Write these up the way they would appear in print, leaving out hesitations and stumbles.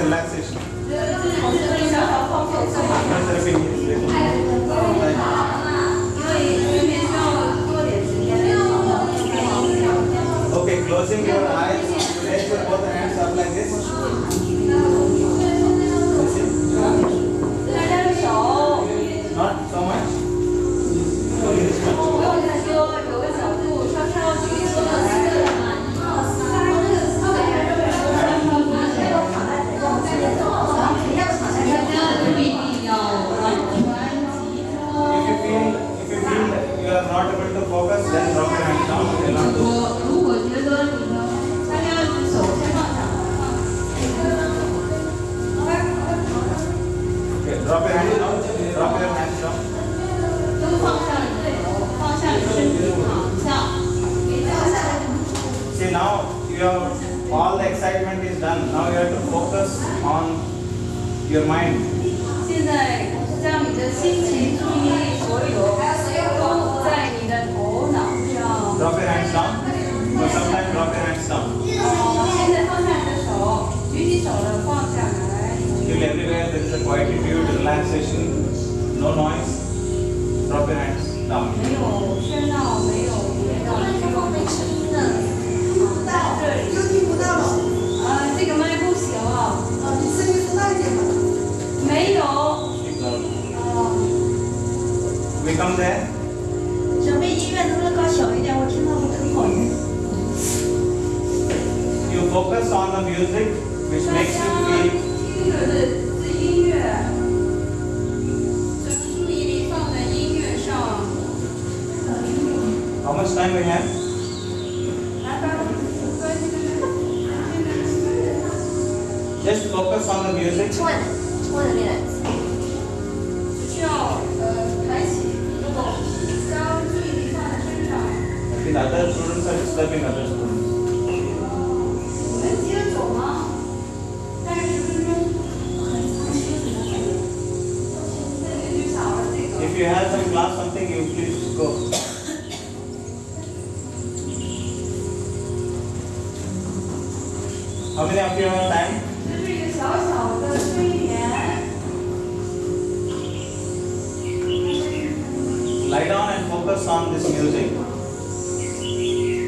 relaxation. Okay, closing your eyes, raise your both hands up like this. Not so much. Only this much. If you feel you are not able to focus, then drop your hands down. You will not do. Okay, drop your hands down. Drop your hands down. See, now all the excitement is done. Now you have to focus on your mind. 现在将你的心情、注意力所有放在你的头脑上。 Drop your hands down. For some time, drop your hands down. 现在放下你的手，举起手了，放下来。 Feel everywhere there is a quietude, relaxation, no noise. Drop your hands down. 没有喧闹，没有别的，只有没声音的。在这里又听不到了。这个麦不行啊。你声音大一点吧。没有。 We come there. 准备音乐能不能搞小一点？我听到不很好。 You focus on the music, which makes you feel. 听着的音乐，将注意力放在音乐上。 How much time we have? 来吧， Just focus on the music. 20 minutes. 需要抬起，将注意力放在身上。 I think other students are disturbing other students. 我们接着走吗？大概10分钟。 If you have some class something, you please go. How many of you have time? 这是一个小小的催眠。 Lie down and focus on this music.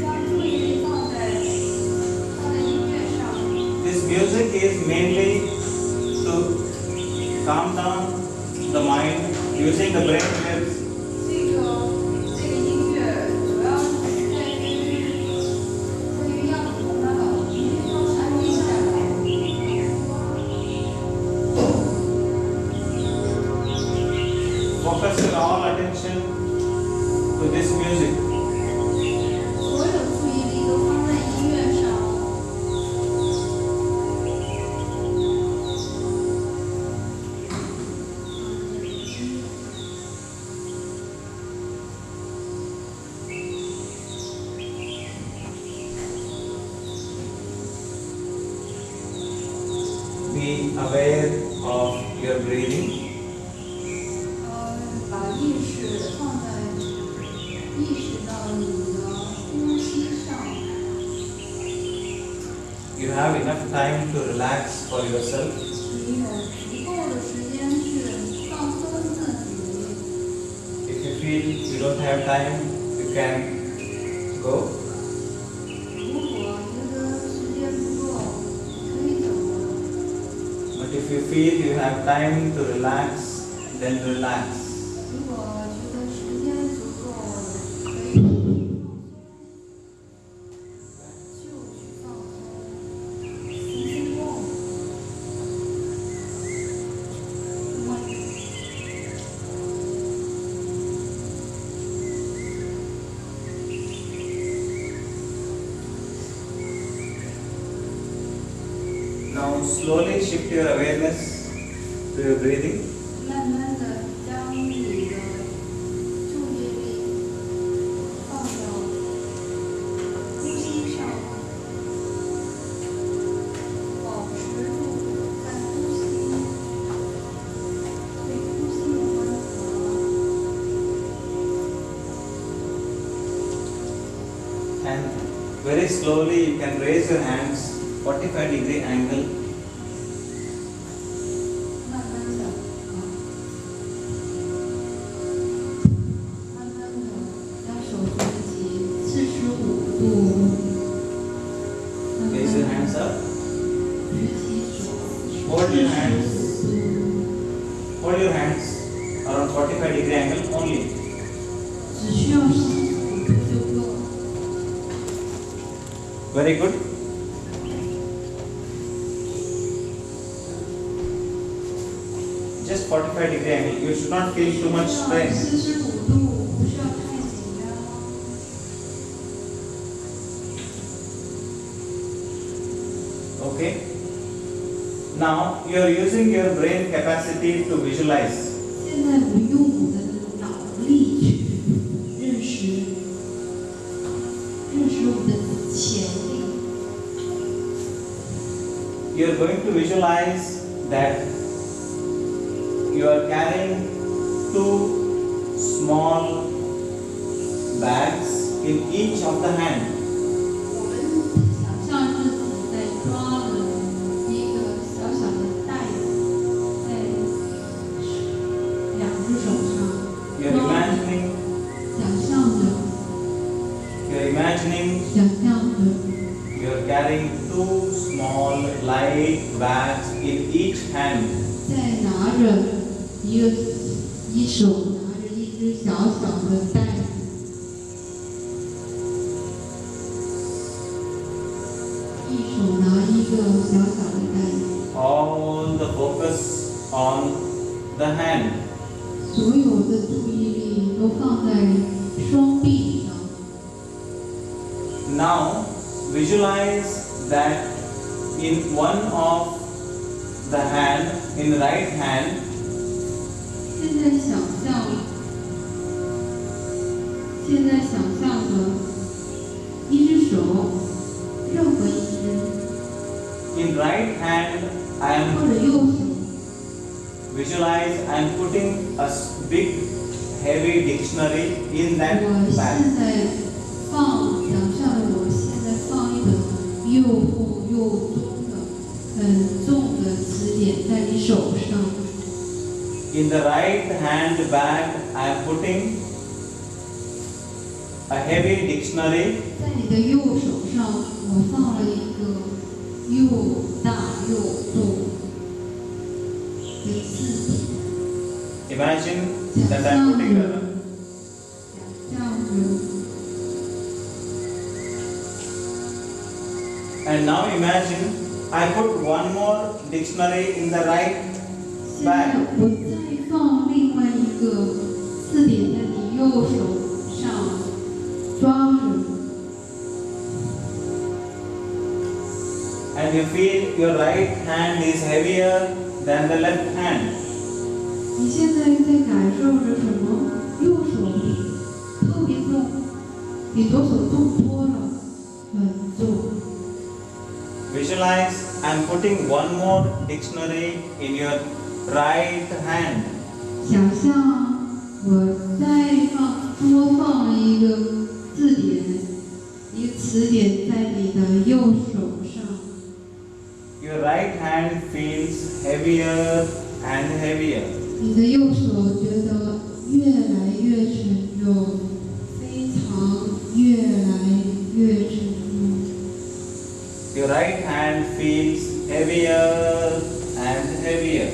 将注意力放在音乐上。 This music is mainly to calm down the mind using the brain waves. 这个音乐主要是在于让我们的脑子安静下来。 Focus your all attention to this music. 所有注意力都放在音乐上。 Be aware of your breathing. 把意识放在意识到你的呼吸上。 You have enough time to relax for yourself. 你有足够的时间去放松自己。 If you feel you don't have time, you can go. 如果觉得时间不够，可以走。 But if you feel you have time to relax, then relax. 如果觉得时间足够，可以放松，就去放松，行行动。 Now slowly shift your awareness to your breathing. 慢慢的将你的注意力放到呼吸上，保持住在呼吸，对呼吸的观察。 And very slowly you can raise your hands 45-degree angle Hold your hands. Hold your hands around 45-degree angle only. 只需要15度就够了。 Very good. Just 45-degree angle. You should not feel too much strain. 45度，不需要太紧张。 Okay. Now you are using your brain capacity to visualize. 现在我们用我们的脑力去认识我们的潜力。 You are going to visualize that you are carrying two small bags in each of the hand. 我们想象自己在抓着一个小小的袋子，在两只手上。 You are imagining. 想象着， You are imagining. 想象着， You are carrying two small light bags in each hand. 在拿着一手拿着一只小小的袋子。 一手拿一个小小的袋子， All the focus on the hand. 所有的注意力都放在双臂上。 Now visualize that in one of the hand, in the right hand, 现在想象着一只手，任何一只， in right hand I 或 am 者右手， visualize I am putting a big heavy dictionary in that 我 bag. 现在想象着我现在放一本又厚又重的、很重的词典在你手上。 In the right hand bag I am putting a heavy dictionary 在你的右手上，我放了一个又大又重的字典。 Imagine that I am putting a 想象着， and now imagine I put one more dictionary in the right 现在我再放另外一个字典在你右手上，抓着， and you feel your right hand is heavier than the left hand. 你现在在感受着什么？右手特别重，比左手重多了，很重。 Visualize I am putting one more dictionary in your right hand. 想象我再多放了一个字典，一个词典在你的右手上， Your right hand feels heavier and heavier. 你的右手觉得越来越沉重，非常越来越沉重。 Your right hand feels heavier and heavier.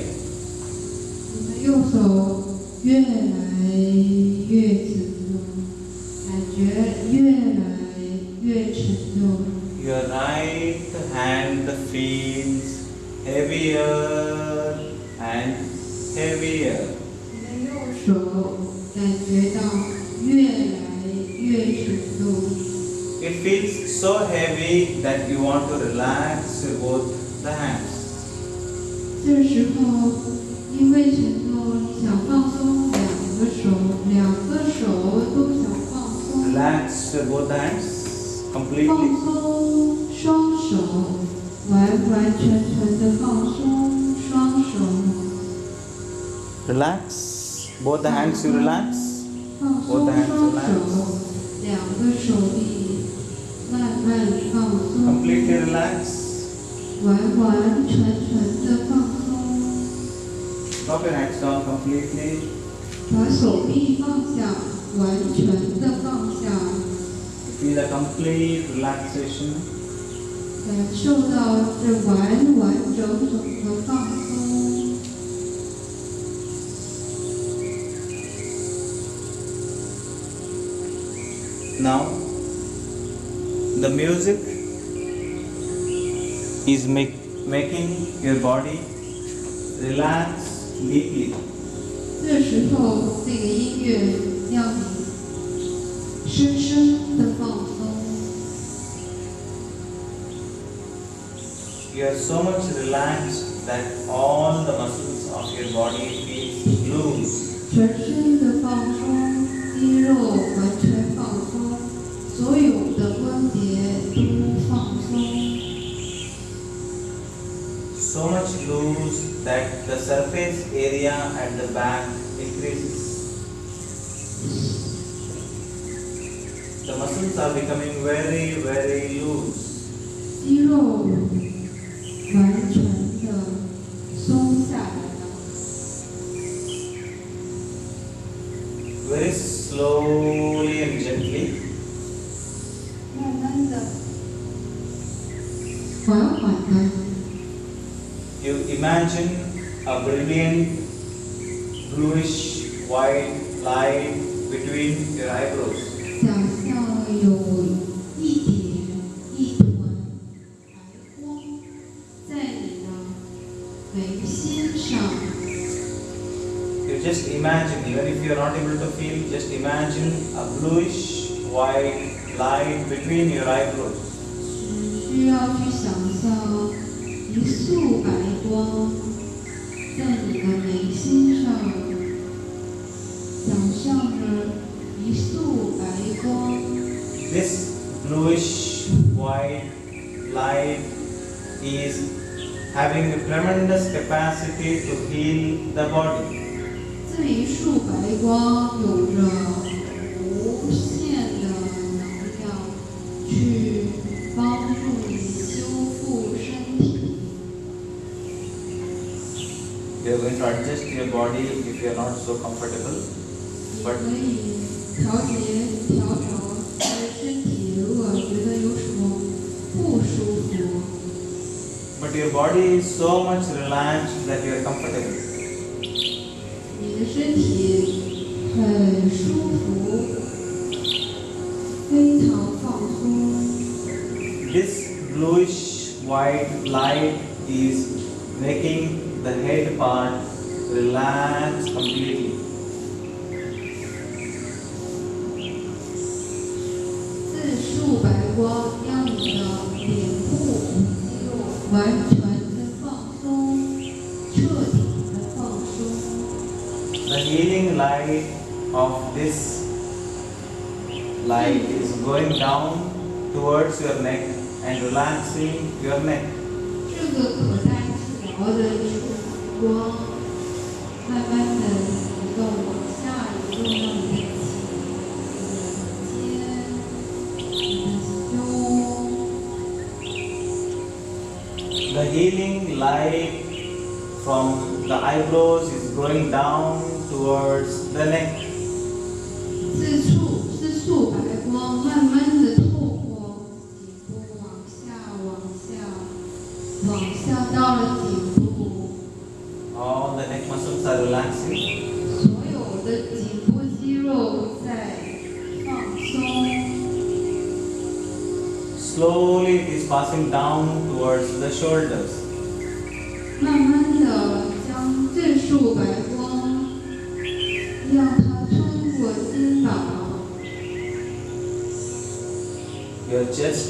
你的右手越来越沉重，感觉越来越沉重。 Your right hand feels heavier and heavier. 你的右手感觉到越来越沉重， It feels so heavy that you want to relax both the hands. 这时候因为沉重，你想放松两个手都想放松， Relax both the hands 放 completely. 松双手，完全的放松双手， Relax both the hands. You relax. 放松双手，两个手臂慢慢放松， Completely relax. 完全的放松。 Drop your hands down completely. 把手臂放下，完全的放下， Feel a complete relaxation. 感受到这完整的放 Now, the music is making your body relax deeply. 这时候，这个音乐让你深深的放松。You are so much relaxed that all the muscles of your body feel loose. 全身的放松，肌肉完全放松，所有的关节都放松。So much loose that the surface area at the back increases. The muscles are becoming very, very loose. 肌肉完全的松下来了。Very slowly and gently, 慢慢的，缓缓的， you imagine a brilliant bluish white light between your eyebrows. 想象有一点一团白光在你的眉心上。You just imagine, even if you are not able to feel, just imagine a bluish white light between your eyebrows. 只需要去想象一束白光在你的眉心上，想象着一束白光。This bluish white light is having a tremendous capacity to heal the body. 这一束白光有着无限的能量，去帮助你修复身体。You are going to adjust your body if you are not so comfortable. 你可以调整身体，如果觉得有什么不舒服， But your body is so much relaxed that you are comfortable. 你的身体很舒服，非常放松。This bluish white light is making the head part relax completely. 这束白光让你的脸部肌肉完全的放松，彻底的放松。 The healing light of this light is going down towards your neck and relaxing your neck. 这个可待治疗的一束光，慢慢的移动往下移动到你的肩、你的胸。 The healing light from the eyebrows is going down towards the neck. 这束白光慢慢的透过颈部往下到了颈部， All the neck muscles are relaxing. 所有的颈部肌肉在放松。 Slowly it is passing down towards the shoulders. 慢慢的将这束白光，让它穿过肩膀。 Your chest,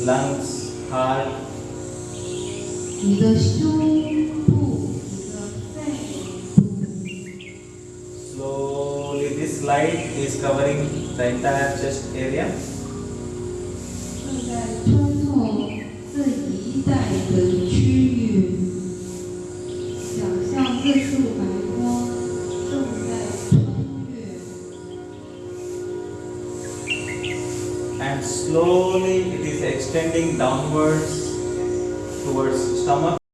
lungs, heart, 你的胸部、你的肺部， slowly this light is covering the entire chest area. 正在穿透这一带的区域。想象这束白光正在穿越。 And slowly it is extending downwards towards stomach.